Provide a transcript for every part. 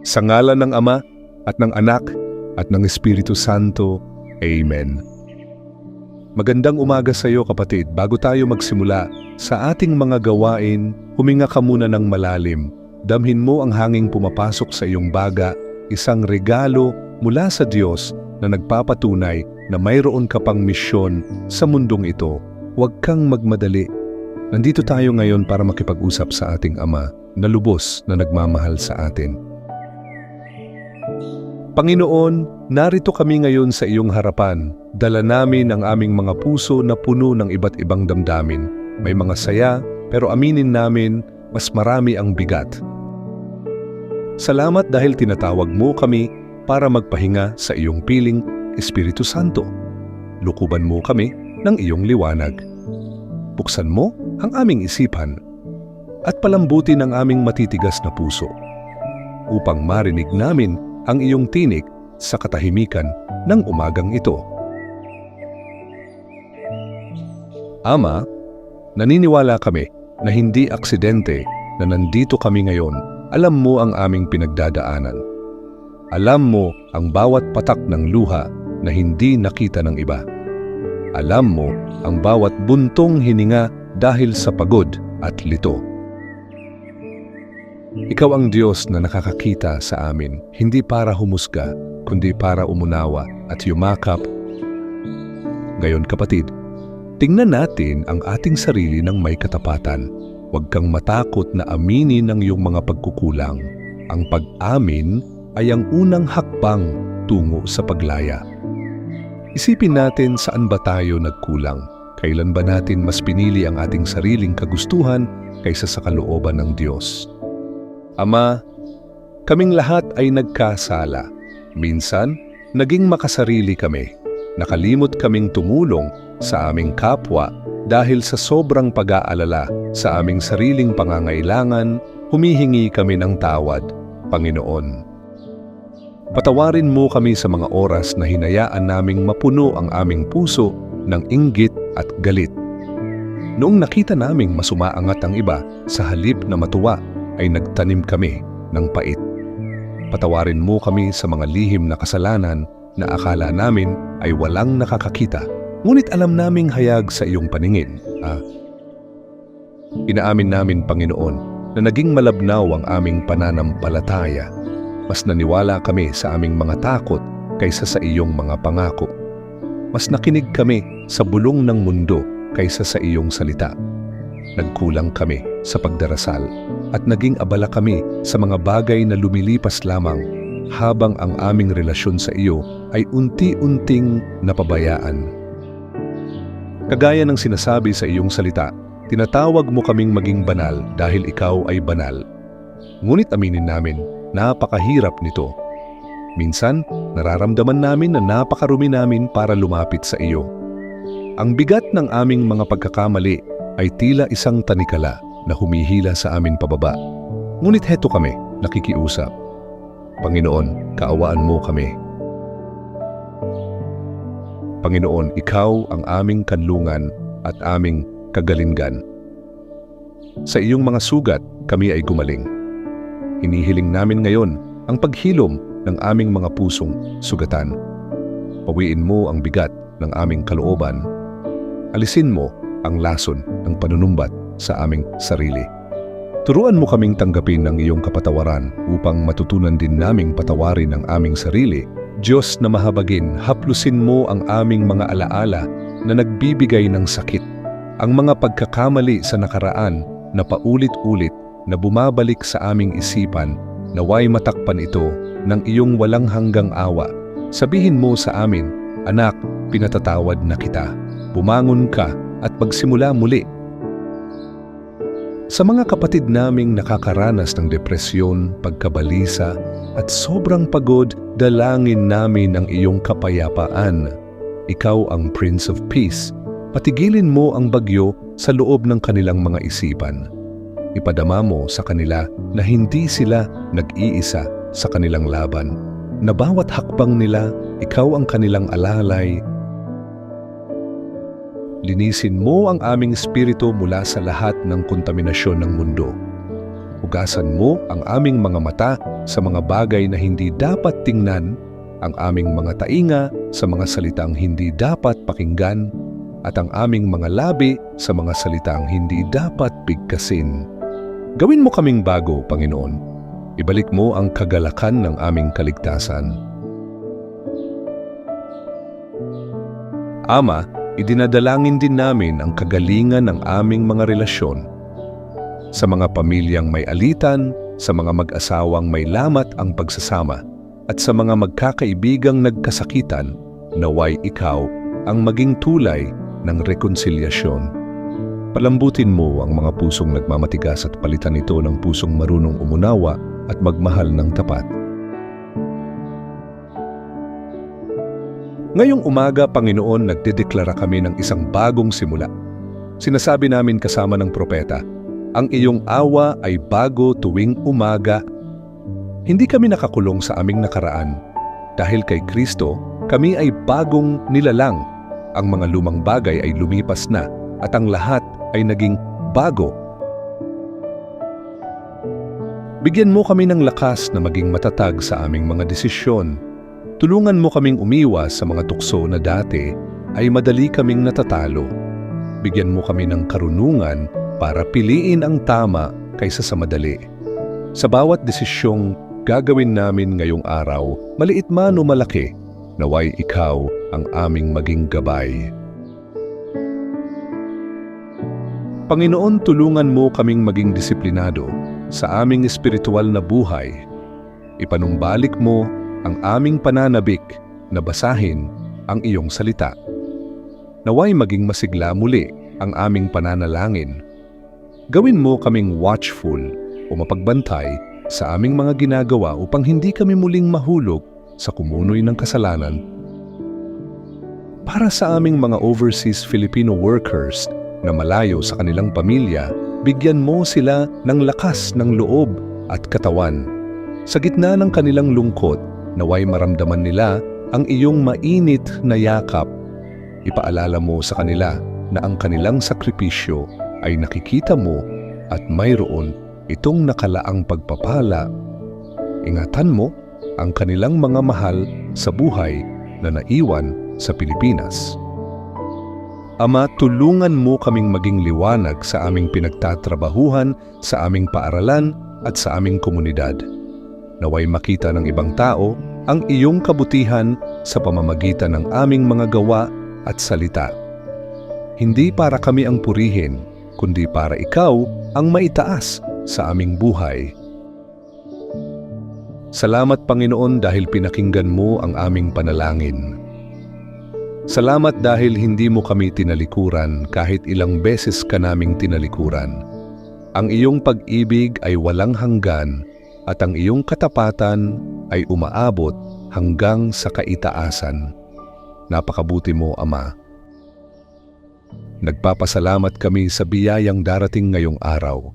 Sa ngalan ng Ama at ng Anak at ng Espiritu Santo. Amen. Magandang umaga sa iyo, kapatid. Bago tayo magsimula sa ating mga gawain, huminga ka muna ng malalim. Damhin mo ang hanging pumapasok sa iyong baga, isang regalo mula sa Diyos na nagpapatunay na mayroon ka pang misyon sa mundong ito. Huwag kang magmadali. Nandito tayo ngayon para makipag-usap sa ating Ama na lubos na nagmamahal sa atin. Panginoon, narito kami ngayon sa iyong harapan. Dala namin ang aming mga puso na puno ng iba't ibang damdamin. May mga saya, pero aminin namin, mas marami ang bigat. Salamat dahil tinatawag mo kami para magpahinga sa iyong piling, Espiritu Santo. Lukuban mo kami ng iyong liwanag. Buksan mo ang aming isipan at palambutin ang aming matitigas na puso upang marinig namin ang iyong tinig sa katahimikan ng umagang ito. Ama, naniniwala kami na hindi aksidente na nandito kami ngayon. Alam mo ang aming pinagdadaanan. Alam mo ang bawat patak ng luha na hindi nakita ng iba. Alam mo ang bawat buntong hininga dahil sa pagod at lito. Ikaw ang Diyos na nakakakita sa amin, hindi para humusga, kundi para umunawa at yumakap. Ngayon, kapatid, tingnan natin ang ating sarili ng may katapatan. Huwag kang matakot na aminin ang iyong mga pagkukulang. Ang pag-amin ay ang unang hakbang tungo sa paglaya. Isipin natin saan ba tayo nagkulang. Kailan ba natin mas pinili ang ating sariling kagustuhan kaysa sa kalooban ng Diyos? Ama, kaming lahat ay nagkasala. Minsan, naging makasarili kami. Nakalimot kaming tumulong sa aming kapwa dahil sa sobrang pag-aalala sa aming sariling pangangailangan, humihingi kami ng tawad, Panginoon. Patawarin mo kami sa mga oras na hinayaan naming mapuno ang aming puso ng inggit at galit. Noong nakita naming masumaangat ang iba, sa halip na matuwa, ay nagtanim kami ng pait. Patawarin mo kami sa mga lihim na kasalanan na akala namin ay walang nakakakita, ngunit alam naming hayag sa iyong paningin. Inaamin namin, Panginoon, na naging malabnaw ang aming pananampalataya. Mas naniwala kami sa aming mga takot kaysa sa iyong mga pangako. Mas nakinig kami sa bulong ng mundo kaysa sa iyong salita. Nagkulang kami sa pagdarasal at naging abala kami sa mga bagay na lumilipas lamang habang ang aming relasyon sa iyo ay unti-unting napabayaan. Kagaya ng sinasabi sa iyong salita, tinatawag mo kaming maging banal dahil ikaw ay banal. Ngunit aminin namin, napakahirap nito. Minsan, nararamdaman namin na napakarumi namin para lumapit sa iyo. Ang bigat ng aming mga pagkakamali ay tila isang tanikala na humihila sa amin pababa. Ngunit heto kami, nakikiusap. Panginoon, kaawaan mo kami. Panginoon, ikaw ang aming kanlungan at aming kagalingan. Sa iyong mga sugat, kami ay gumaling. Hinihiling namin ngayon ang paghilom ng aming mga pusong sugatan. Pawiin mo ang bigat ng aming kalooban. Alisin mo ang lason ng panunumbat sa aming sarili. Turuan mo kaming tanggapin ang iyong kapatawaran upang matutunan din naming patawarin ang aming sarili. Diyos na mahabagin, haplusin mo ang aming mga alaala na nagbibigay ng sakit. Ang mga pagkakamali sa nakaraan na paulit-ulit na bumabalik sa aming isipan, naway matakpan ito ng iyong walang hanggang awa. Sabihin mo sa amin, anak, pinatatawad na kita. Bumangon ka at magsimula muli. Sa mga kapatid naming nakakaranas ng depresyon, pagkabalisa at sobrang pagod, dalangin namin ang iyong kapayapaan. Ikaw ang Prince of Peace. Patigilin mo ang bagyo sa loob ng kanilang mga isipan. Ipadama mo sa kanila na hindi sila nag-iisa sa kanilang laban. Na bawat hakbang nila, ikaw ang kanilang alalay. Linisin mo ang aming espiritu mula sa lahat ng kontaminasyon ng mundo. Hugasan mo ang aming mga mata sa mga bagay na hindi dapat tingnan, ang aming mga tainga sa mga salitang hindi dapat pakinggan, at ang aming mga labi sa mga salitang hindi dapat bigkasin. Gawin mo kaming bago, Panginoon. Ibalik mo ang kagalakan ng aming kaligtasan. Ama, idinadalangin din namin ang kagalingan ng aming mga relasyon. Sa mga pamilyang may alitan, sa mga mag-asawang may lamat ang pagsasama, at sa mga magkakaibigang nagkasakitan, naway ikaw ang maging tulay ng rekonsilyasyon. Palambutin mo ang mga pusong nagmamatigas at palitan ito ng pusong marunong umunawa at magmahal ng tapat. Ngayong umaga, Panginoon, nagdedeklara kami ng isang bagong simula. Sinasabi namin kasama ng propeta, ang iyong awa ay bago tuwing umaga. Hindi kami nakakulong sa aming nakaraan. Dahil kay Kristo, kami ay bagong nilalang. Ang mga lumang bagay ay lumipas na at ang lahat ay naging bago. Bigyan mo kami ng lakas na maging matatag sa aming mga desisyon. Tulungan mo kaming umiwas sa mga tukso na dati ay madali kaming natatalo. Bigyan mo kami ng karunungan para piliin ang tama kaysa sa madali. Sa bawat desisyong gagawin namin ngayong araw, maliit man o malaki, naway ikaw ang aming maging gabay. Panginoon, tulungan mo kaming maging disiplinado sa aming espiritual na buhay. Ipanumbalik mo ang aming pananabik na basahin ang iyong salita. Naway maging masigla muli ang aming pananalangin. Gawin mo kaming watchful o mapagbantay sa aming mga ginagawa upang hindi kami muling mahulog sa kumunoy ng kasalanan. Para sa aming mga overseas Filipino workers na malayo sa kanilang pamilya, bigyan mo sila ng lakas ng loob at katawan. Sa gitna ng kanilang lungkot, naway maramdaman nila ang iyong mainit na yakap. Ipaalala mo sa kanila na ang kanilang sakripisyo ay nakikita mo at mayroon itong nakalaang pagpapala. Ingatan mo ang kanilang mga mahal sa buhay na naiwan sa Pilipinas. Ama, tulungan mo kaming maging liwanag sa aming pinagtatrabahuhan, sa aming paaralan at sa aming komunidad. Naway makita ng ibang tao ang iyong kabutihan sa pamamagitan ng aming mga gawa at salita. Hindi para kami ang purihin, kundi para ikaw ang maitaas sa aming buhay. Salamat, Panginoon, dahil pinakinggan mo ang aming panalangin. Salamat dahil hindi mo kami tinalikuran kahit ilang beses ka naming tinalikuran. Ang iyong pag-ibig ay walang hanggan at ang iyong katapatan ay umaabot hanggang sa kaitaasan. Napakabuti mo, Ama. Nagpapasalamat kami sa biyayang darating ngayong araw.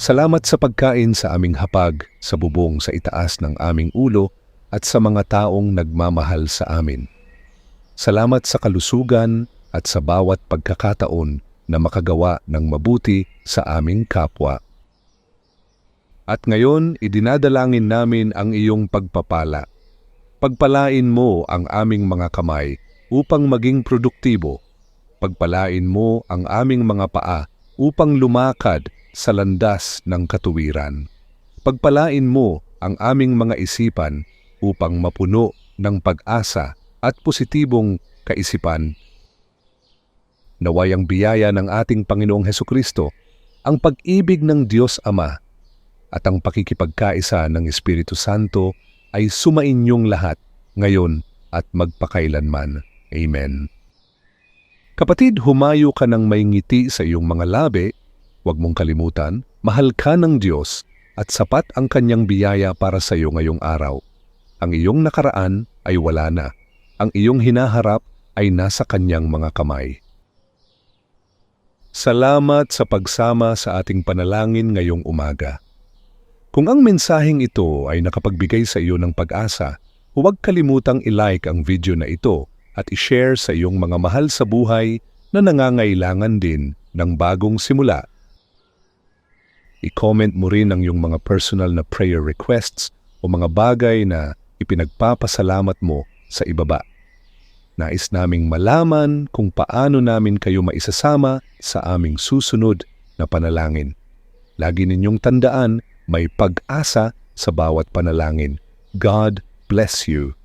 Salamat sa pagkain sa aming hapag, sa bubong sa itaas ng aming ulo at sa mga taong nagmamahal sa amin. Salamat sa kalusugan at sa bawat pagkakataon na makagawa ng mabuti sa aming kapwa. At ngayon, idinadalangin namin ang iyong pagpapala. Pagpalain mo ang aming mga kamay upang maging produktibo. Pagpalain mo ang aming mga paa upang lumakad sa landas ng katuwiran. Pagpalain mo ang aming mga isipan upang mapuno ng pag-asa at positibong kaisipan. Naway ang biyaya ng ating Panginoong Hesukristo, ang pag-ibig ng Diyos Ama, at ang pakikipagkaisa ng Espiritu Santo ay sumainyong lahat ngayon at magpakailanman. Amen. Kapatid, humayo ka ng may ngiti sa iyong mga labi. Huwag mong kalimutan, mahal ka ng Diyos at sapat ang kanyang biyaya para sa iyo ngayong araw. Ang iyong nakaraan ay wala na. Ang iyong hinaharap ay nasa kanyang mga kamay. Salamat sa pagsama sa ating panalangin ngayong umaga. Kung ang mensaheng ito ay nakapagbigay sa iyo ng pag-asa, huwag kalimutang i-like ang video na ito at i-share sa iyong mga mahal sa buhay na nangangailangan din ng bagong simula. I-comment mo rin ang iyong mga personal na prayer requests o mga bagay na ipinagpapasalamat mo sa ibaba. Nais naming malaman kung paano namin kayo maisasama sa aming susunod na panalangin. Lagi ninyong tandaan, may pag-asa sa bawat panalangin. God bless you.